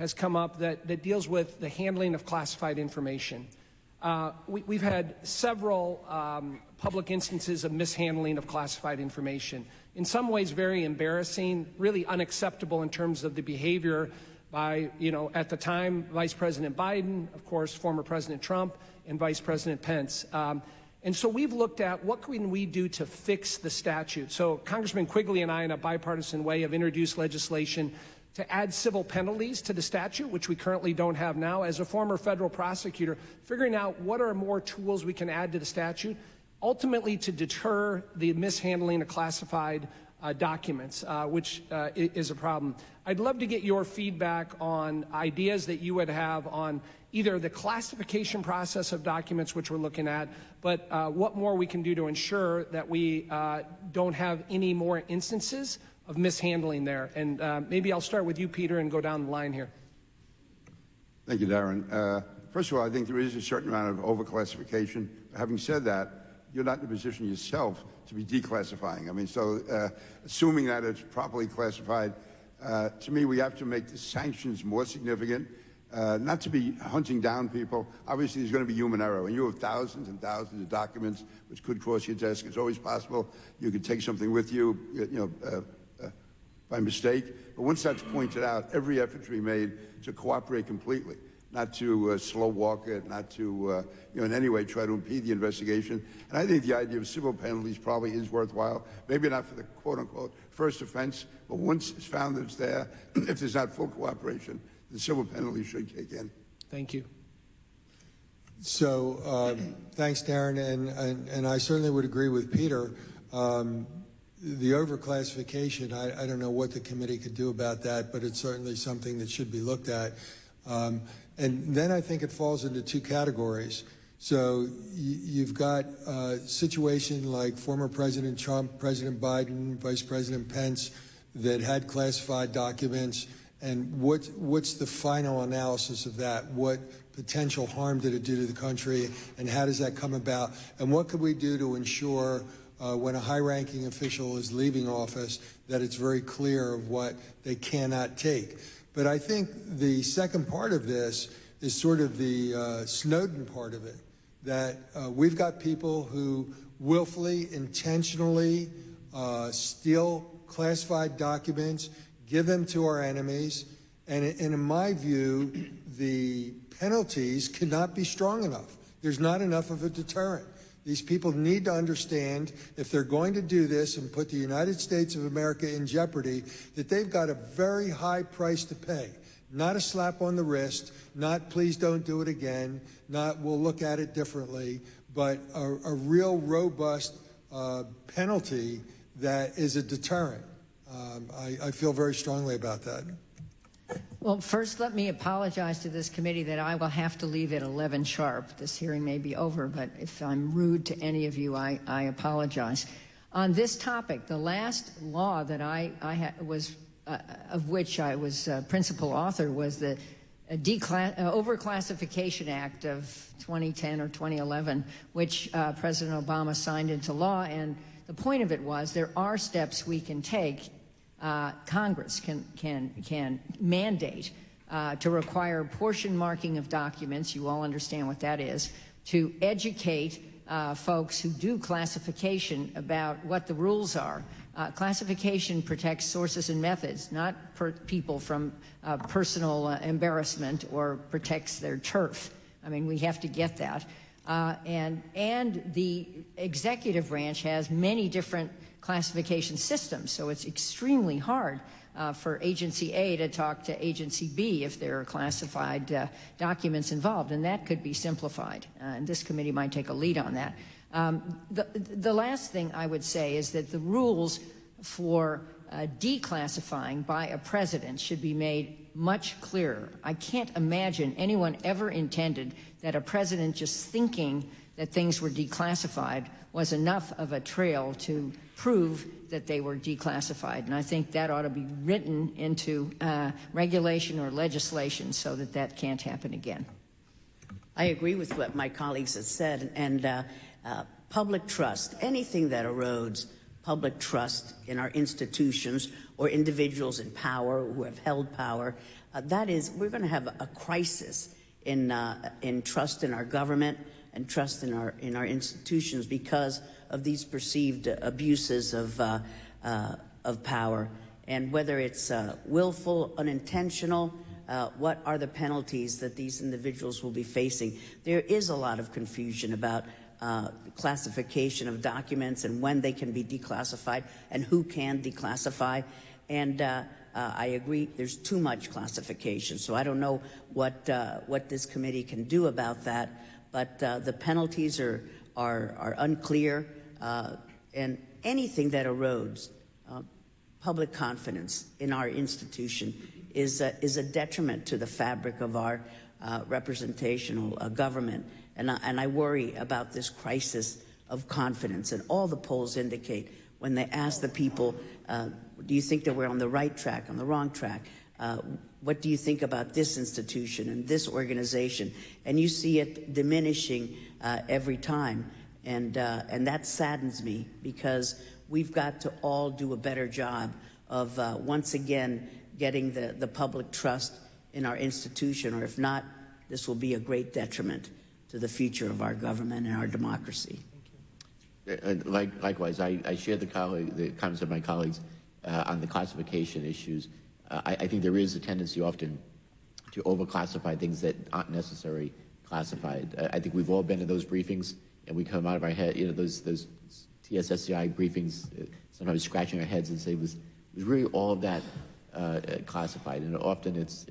has come up that deals with the handling of classified information. We've had several public instances of mishandling of classified information. In some ways very embarrassing, really unacceptable in terms of the behavior by, at the time, Vice President Biden, of course, former President Trump, and Vice President Pence. And so we've looked at what can we do to fix the statute. So Congressman Quigley and I, in a bipartisan way, have introduced legislation to add civil penalties to the statute, which we currently don't have now. As a former federal prosecutor, figuring out what are more tools we can add to the statute, ultimately to deter the mishandling of classified documents, which is a problem. I'd love to get your feedback on ideas that you would have on either the classification process of documents, which we're looking at, but what more we can do to ensure that we don't have any more instances of mishandling there. And maybe I'll start with you, Peter, and go down the line here. Thank you, Darren. First of all, I think there is a certain amount of overclassification. Having said that, you're not in a position yourself to be declassifying. I mean, so assuming that it's properly classified, to me, we have to make the sanctions more significant, not to be hunting down people. Obviously, there's going to be human error. When you have thousands and thousands of documents which could cross your desk, it's always possible you could take something with you, by mistake. But once that's pointed out, every effort to be made to cooperate completely, not to slow walk it, not to, in any way try to impede the investigation. And I think the idea of civil penalties probably is worthwhile. Maybe not for the quote-unquote first offense, but once it's found that it's there, if there's not full cooperation, the civil penalty should kick in. Thank you. So thanks, Darren, and I certainly would agree with Peter. The overclassification, I don't know what the committee could do about that, but it's certainly something that should be looked at. And then I think it falls into two categories. So you've got a situation like former President Trump, President Biden, Vice President Pence that had classified documents. And what's the final analysis of that? What potential harm did it do to the country? And how does that come about? And what could we do to ensure when a high-ranking official is leaving office that it's very clear of what they cannot take? But I think the second part of this is sort of the Snowden part of it, that we've got people who willfully, intentionally steal classified documents, give them to our enemies, and in my view, the penalties cannot be strong enough. There's not enough of a deterrent. These people need to understand, if they're going to do this and put the United States of America in jeopardy, that they've got a very high price to pay. Not a slap on the wrist, not please don't do it again, not we'll look at it differently, but a real robust penalty that is a deterrent. I feel very strongly about that. Well, first, let me apologize to this committee that I will have to leave at 11 sharp. This hearing may be over, but if I'm rude to any of you, I apologize. On this topic, the last law that of which I was principal author was the Overclassification Act of 2010 or 2011, which President Obama signed into law. And the point of it was there are steps we can take. Congress can mandate to require portion marking of documents. You all understand what that is. To educate folks who do classification about what the rules are. Classification protects sources and methods, not people from personal embarrassment, or protects their turf. I mean, we have to get that. And the executive branch has many different classification systems, so it's extremely hard for Agency A to talk to Agency B if there are classified documents involved, and that could be simplified. And this committee might take a lead on that. The last thing I would say is that the rules for declassifying by a president should be made much clearer. I can't imagine anyone ever intended that a president just thinking that things were declassified was enough of a trail to prove that they were declassified. And I think that ought to be written into regulation or legislation so that that can't happen again. I agree with what my colleagues have said. And public trust, anything that erodes public trust in our institutions or individuals in power who have held power, we're going to have a crisis in trust in our government and trust in our institutions because of these perceived abuses of power. And whether it's willful, unintentional, what are the penalties that these individuals will be facing? There is a lot of confusion about classification of documents and when they can be declassified and who can declassify. And I agree, there's too much classification. So I don't know what this committee can do about that. But the penalties are unclear, and anything that erodes public confidence in our institution is a detriment to the fabric of our representational government. And I worry about this crisis of confidence. And all the polls indicate when they ask the people, do you think that we're on the right track, on the wrong track? What do you think about this institution and this organization? And you see it diminishing every time. And that saddens me because we've got to all do a better job of once again getting the public trust in our institution, or if not, this will be a great detriment to the future of our government and our democracy. Likewise, I share the comments of my colleagues on the classification issues. I think there is a tendency often to overclassify things that aren't necessarily classified. I think we've all been to those briefings, and we come out of our head, those TSSCI briefings, sometimes scratching our heads and say, was really all of that classified? And often it's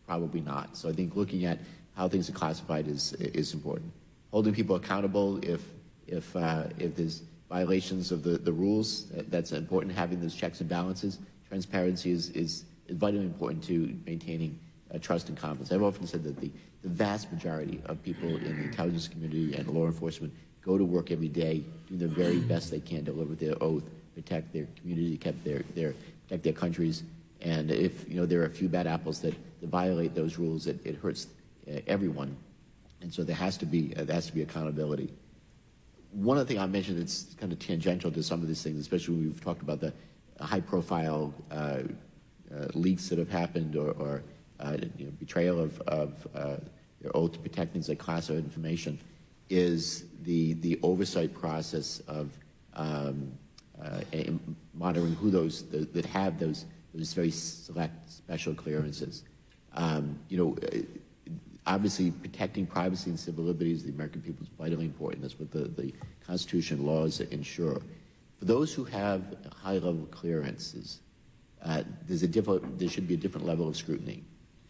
probably not. So I think looking at how things are classified is important. Holding people accountable if there's violations of the rules, that's important. Having those checks and balances. Transparency is vitally important to maintaining trust and confidence. I've often said that the vast majority of people in the intelligence community and law enforcement go to work every day doing the very best they can to deliver their oath, protect their community, protect their countries. And if there are a few bad apples that violate those rules, it hurts everyone. And so there has to be accountability. One other thing I mentioned that's kind of tangential to some of these things, especially when we've talked about the high-profile leaks that have happened or betrayal of your oath to protect things like classified information, is the oversight process of monitoring who those that have those very select special clearances. Obviously, protecting privacy and civil liberties of the American people is vitally important. That's what the Constitution and laws ensure. For those who have high-level clearances, there should be a different level of scrutiny.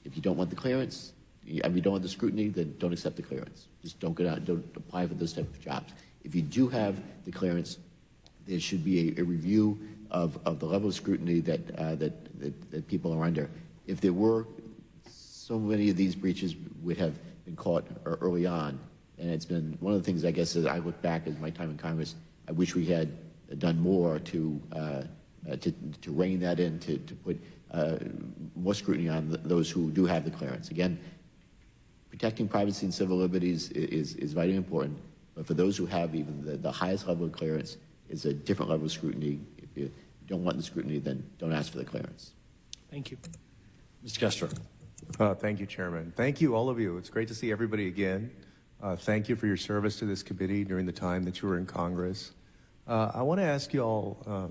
If you don't want the clearance, you don't want the scrutiny, then don't accept the clearance. Just don't get out, don't apply for those type of jobs. If you do have the clearance, there should be a review of the level of scrutiny that people are under. If there were, so many of these breaches would have been caught early on, and it's been one of the things, I guess, as I look back at my time in Congress, I wish we had done more to rein that in, to put more scrutiny on those who do have the clearance. Again, protecting privacy and civil liberties is vitally important, but for those who have even the highest level of clearance, is a different level of scrutiny. If you don't want the scrutiny, then don't ask for the clearance. Thank you. Mr. Castro. Thank you, Chairman. Thank you, all of you. It's great to see everybody again. Thank you for your service to this committee during the time that you were in Congress. I want to ask you all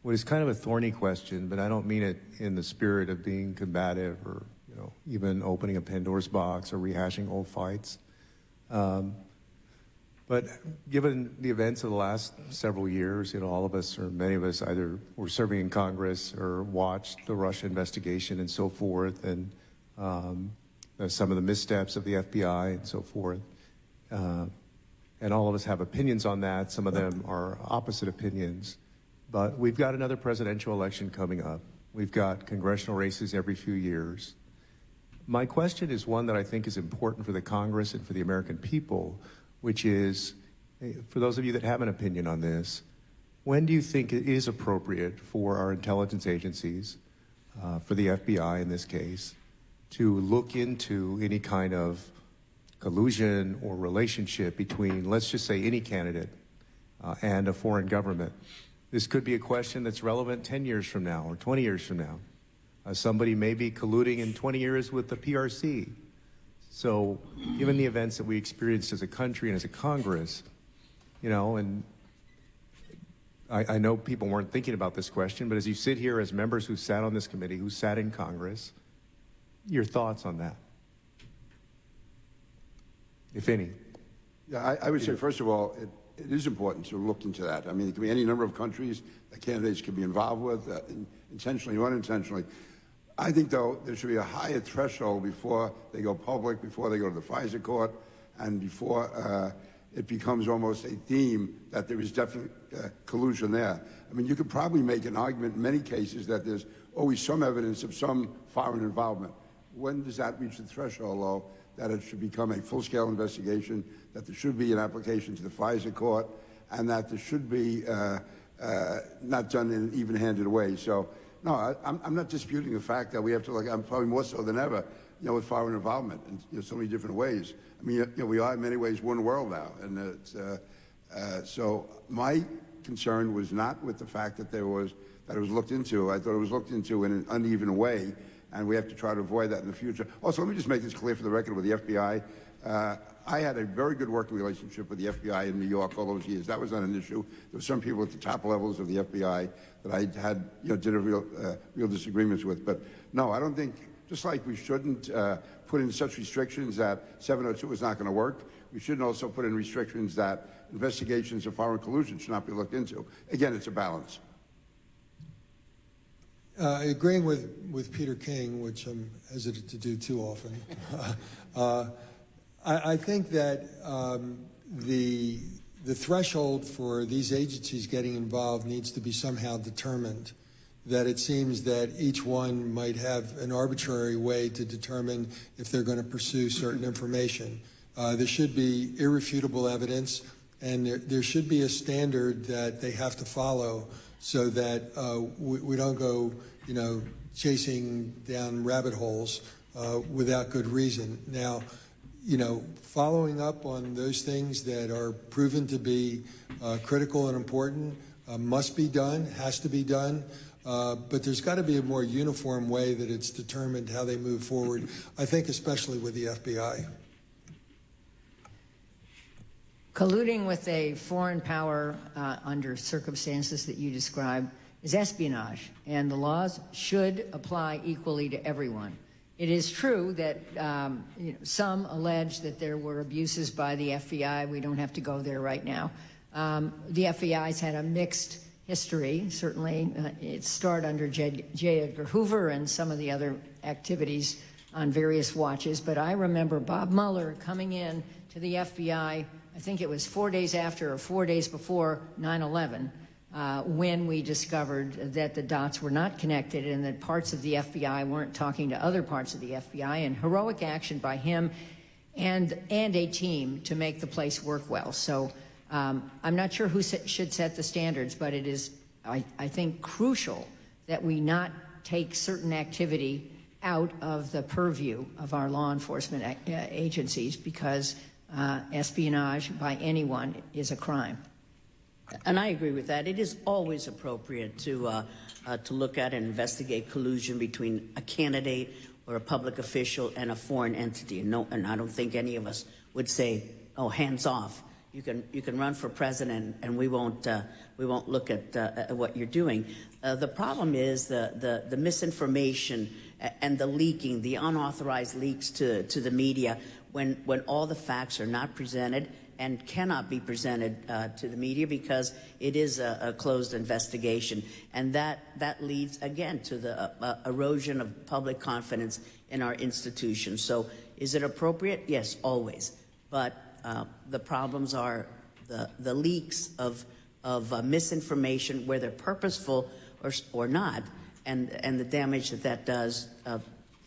what is kind of a thorny question, but I don't mean it in the spirit of being combative or even opening a Pandora's box or rehashing old fights. But given the events of the last several years, all of us or many of us either were serving in Congress or watched the Russia investigation and so forth, and some of the missteps of the FBI and so forth. And all of us have opinions on that. Some of them are opposite opinions. But we've got another presidential election coming up. We've got congressional races every few years. My question is one that I think is important for the Congress and for the American people, which is, for those of you that have an opinion on this, when do you think it is appropriate for our intelligence agencies, for the FBI in this case, to look into any kind of collusion or relationship between, let's just say, any candidate and a foreign government? This could be a question that's relevant 10 years from now or 20 years from now. Somebody may be colluding in 20 years with the PRC. So given the events that we experienced as a country and as a Congress, and I know people weren't thinking about this question, but as you sit here as members who sat on this committee, who sat in Congress, your thoughts on that, if any? Yeah, I would say, first of all, it is important to look into that. I mean, it can be any number of countries that candidates can be involved with, intentionally or unintentionally. I think, though, there should be a higher threshold before they go public, before they go to the FISA court, and before it becomes almost a theme that there is definite collusion there. I mean, you could probably make an argument in many cases that there's always some evidence of some foreign involvement. When does that reach the threshold, though, that it should become a full-scale investigation, that there should be an application to the FISA court, and that there should be not done in an even-handed way? So, no, I'm not disputing the fact that we have to look, I'm probably more so than ever, with foreign involvement in so many different ways. I mean, we are in many ways one world now, and so my concern was not with the fact that it was looked into. I thought it was looked into in an uneven way, and we have to try to avoid that in the future. Also, let me just make this clear for the record with the FBI. I had a very good working relationship with the FBI in New York all those years. That was not an issue. There were some people at the top levels of the FBI that I had, did a real disagreements with. But no, I don't think, just like we shouldn't put in such restrictions that 702 is not going to work, we shouldn't also put in restrictions that investigations of foreign collusion should not be looked into. Again, it's a balance. Agreeing with Peter King, which I'm hesitant to do too often, I think that the threshold for these agencies getting involved needs to be somehow determined. That it seems that each one might have an arbitrary way to determine if they're going to pursue certain information. There should be irrefutable evidence, and there should be a standard that they have to follow, so that we don't go, chasing down rabbit holes without good reason. Now, following up on those things that are proven to be critical and important must be done, has to be done. But there's got to be a more uniform way that it's determined how they move forward, I think especially with the FBI. Colluding with a foreign power under circumstances that you describe is espionage, and the laws should apply equally to everyone. It is true that some allege that there were abuses by the FBI. We don't have to go there right now. The FBI's had a mixed history. Certainly, it started under J. Edgar Hoover and some of the other activities on various watches. But I remember Bob Mueller coming in to the FBI, I think it was 4 days after or 4 days before 9/11, when we discovered that the dots were not connected and that parts of the FBI weren't talking to other parts of the FBI, and heroic action by him and a team to make the place work well. So I'm not sure who should set the standards, but it is, I think, crucial that we not take certain activity out of the purview of our law enforcement agencies, because espionage by anyone is a crime. And I agree with that. It is always appropriate to look at and investigate collusion between a candidate or a public official and a foreign entity. And I don't think any of us would say, "Oh, hands off. You can run for president, and we won't look at what you're doing." The problem is the misinformation and the leaking, the unauthorized leaks to the media, when all the facts are not presented and cannot be presented to the media because it is a closed investigation. And that leads, again, to the erosion of public confidence in our institutions. So is it appropriate? Yes, always. But the problems are the leaks of misinformation, whether purposeful or not, and the damage that does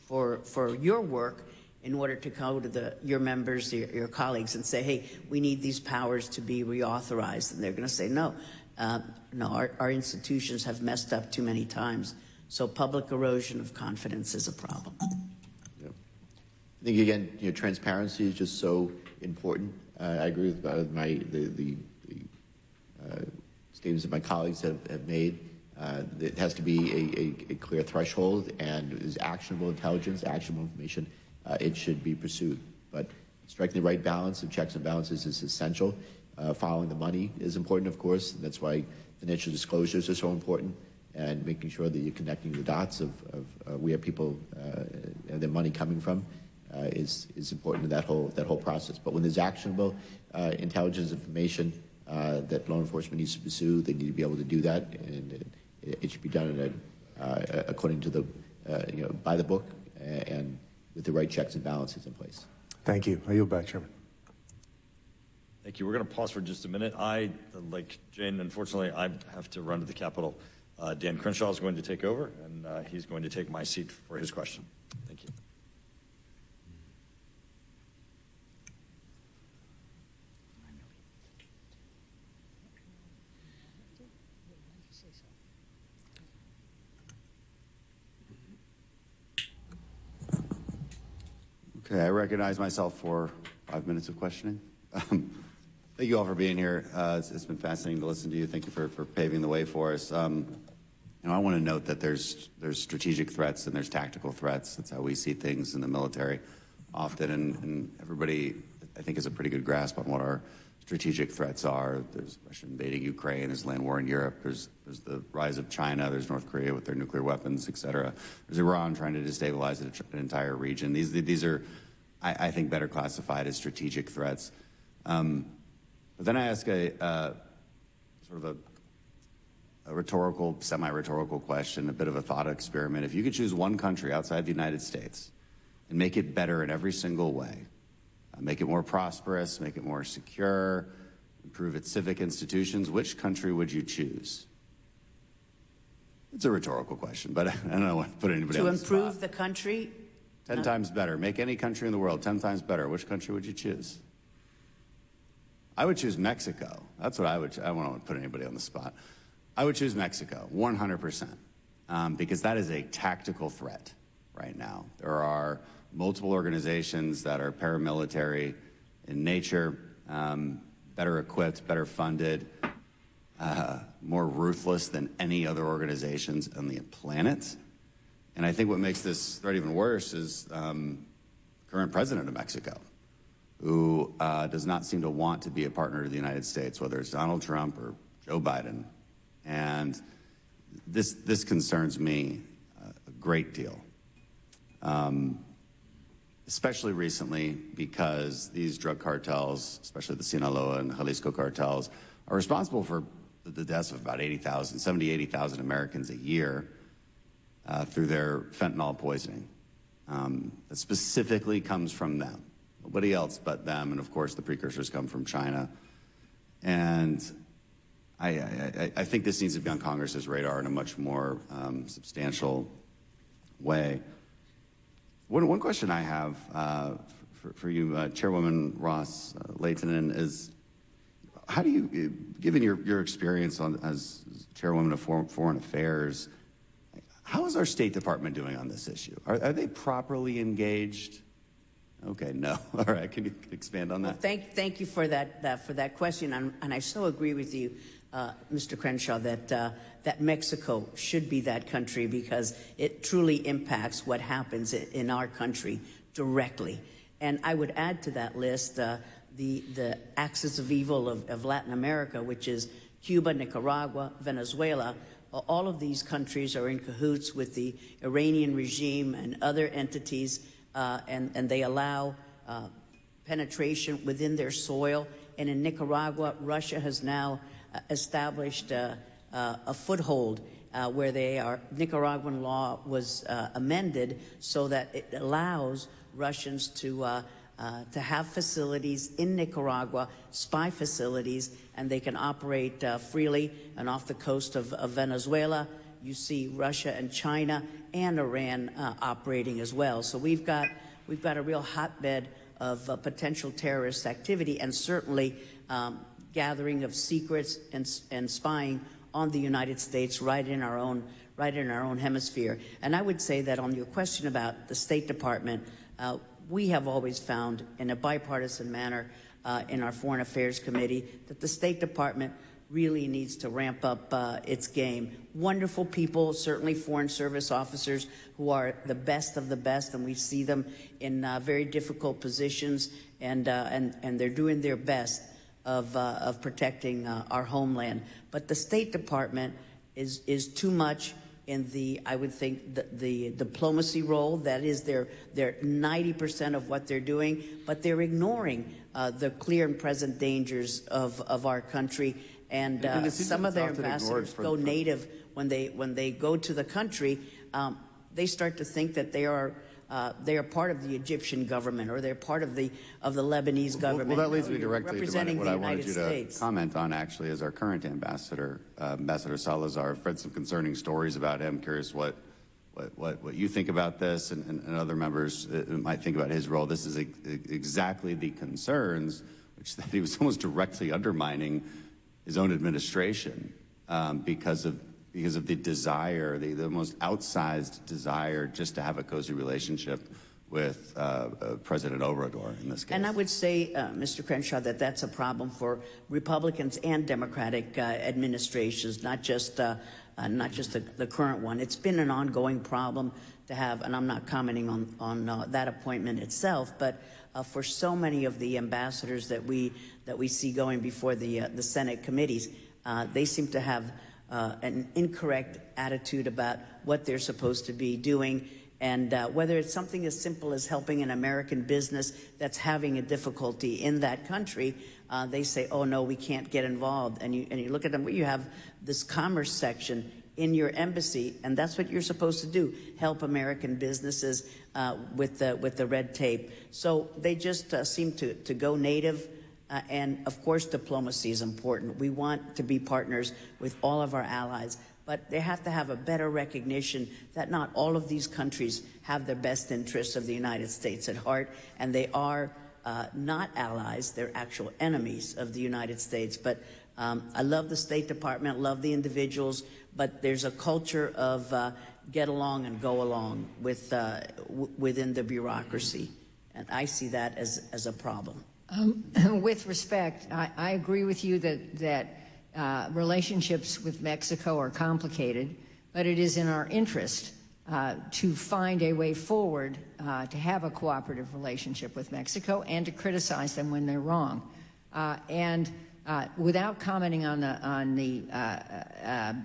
for your work, in order to go to your members, your colleagues, and say, "Hey, we need these powers to be reauthorized," and they're going to say, "No, our institutions have messed up too many times." So public erosion of confidence is a problem. Yeah. I think again, transparency is just so important. I agree with the statements that my colleagues have made. There has to be a clear threshold, and is actionable intelligence, actionable information, it should be pursued. But striking the right balance of checks and balances is essential. Following the money is important, of course. That's why financial disclosures are so important, and making sure that you're connecting the dots of where people their money coming from is important in that whole process. But when there's actionable intelligence information that law enforcement needs to pursue, they need to be able to do that, and it should be done according to the by the book and with the right checks and balances in place. Thank you. I yield back, Chairman. Thank you. We're going to pause for just a minute. Like Jane, unfortunately, I have to run to the Capitol. Dan Crenshaw is going to take over, and he's going to take my seat for his question. Thank you. Okay, I recognize myself for 5 minutes of questioning. Thank you all for being here. It's been fascinating to listen to you. Thank you for paving the way for us. I want to note that there's strategic threats and there's tactical threats. That's how we see things in the military often, and everybody, I think, has a pretty good grasp on what our strategic threats are. There's Russia invading Ukraine, there's land war in Europe, there's the rise of China, there's North Korea with their nuclear weapons, et cetera. There's Iran trying to destabilize an entire region. These are, I think, better classified as strategic threats. But then I ask a rhetorical, semi-rhetorical question, a bit of a thought experiment. If you could choose one country outside the United States and make it better in every single way, make it more prosperous, make it more secure, improve its civic institutions, which country would you choose? It's a rhetorical question, but I don't want to put anybody on the spot. To improve the country? 10 times better. Make any country in the world 10 times better. Which country would you choose? I would choose Mexico. That's what I would. I don't want to put anybody on the spot. I would choose Mexico, 100%, because that is a tactical threat right now. There are multiple organizations that are paramilitary in nature, better equipped, better funded, more ruthless than any other organizations on the planet. And I think what makes this threat even worse is current president of Mexico, who does not seem to want to be a partner to the United States, whether it's Donald Trump or Joe Biden. And this concerns me a great deal, especially recently, because these drug cartels, especially the Sinaloa and Jalisco cartels, are responsible for the deaths of about 80,000 Americans a year through their fentanyl poisoning. That specifically comes from them. Nobody else but them, and of course the precursors come from China. And I think this needs to be on Congress's radar in a much more substantial way. One question I have for you, Chairwoman Ross Lehtinen, is how do you, given your experience as Chairwoman of Foreign Affairs, how is our State Department doing on this issue? Are they properly engaged? Okay, no. All right, can you expand on that? Well, thank you for that question, and I so agree with you, Mr. Crenshaw, that Mexico should be that country because it truly impacts what happens in our country directly. And I would add to that list the axis of evil of Latin America, which is Cuba, Nicaragua, Venezuela. All of these countries are in cahoots with the Iranian regime and other entities, and they allow penetration within their soil. And in Nicaragua, Russia has now established a foothold where Nicaraguan law was amended so that it allows Russians to have facilities in Nicaragua, spy facilities, and they can operate freely. And off the coast of Venezuela, you see Russia and China and Iran operating as well. So we've got a real hotbed of potential terrorist activity, and certainly gathering of secrets and spying on the United States right in our own hemisphere. And I would say that on your question about the State Department, we have always found in a bipartisan manner in our Foreign Affairs Committee that the State Department really needs to ramp up its game. Wonderful people, certainly Foreign Service officers who are the best of the best, and we see them in very difficult positions, and they're doing their best of protecting our homeland. But the State Department is too much in the, I would think, the diplomacy role. That is they're 90% of what they're doing, but they're ignoring the clear and present dangers of our country. And it seems some like of their it's often ignored ambassadors go native when they go to the country. They start to think that they are part of the Egyptian government, or they're part of the Lebanese government. Well, that leads me You're directly to representing what the I wanted United you States. to comment on, actually, as our current ambassador, Ambassador Salazar. I've read some concerning stories about him. Curious what you think about this, and other members might think about his role. This is exactly the concerns, which that he was almost directly undermining his own administration because of the desire, the most outsized desire, just to have a cozy relationship with President Obrador in this case. And I would say, Mr. Crenshaw, that that's a problem for Republicans and Democratic administrations, not just the current one. It's been an ongoing problem to have, and I'm not commenting on that appointment itself, but for so many of the ambassadors that we see going before the Senate committees, they seem to have an incorrect attitude about what they're supposed to be doing, and whether it's something as simple as helping an American business that's having a difficulty in that country, they say, "Oh no, we can't get involved." And you look at them. Well, you have this commerce section in your embassy, and that's what you're supposed to do: help American businesses with the red tape. So they just seem to go native. And of course, diplomacy is important. We want to be partners with all of our allies, but they have to have a better recognition that not all of these countries have the best interests of the United States at heart, and they are not allies, they're actual enemies of the United States. But I love the State Department, love the individuals, but there's a culture of get along and go along within the bureaucracy, and I see that as a problem. With respect, I agree with you that relationships with Mexico are complicated, but it is in our interest to find a way forward to have a cooperative relationship with Mexico and to criticize them when they're wrong. Without commenting on the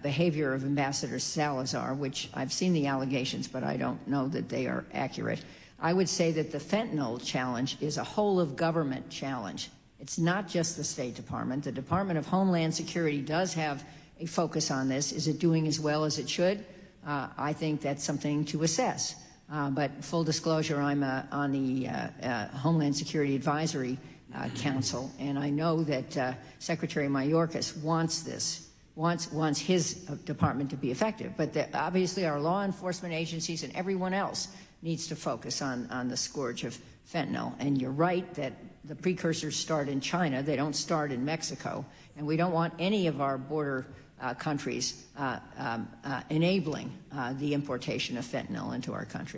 behavior of Ambassador Salazar, which I've seen the allegations, but I don't know that they are accurate, I would say that the fentanyl challenge is a whole-of-government challenge. It's not just the State Department. The Department of Homeland Security does have a focus on this. Is it doing as well as it should? I think that's something to assess. But full disclosure, I'm on the Homeland Security Advisory Council, and I know that Secretary Mayorkas wants this, wants his department to be effective. But obviously our law enforcement agencies and everyone else needs to focus on the scourge of fentanyl. And you're right that the precursors start in China. They don't start in Mexico. And we don't want any of our border countries enabling the importation of fentanyl into our country.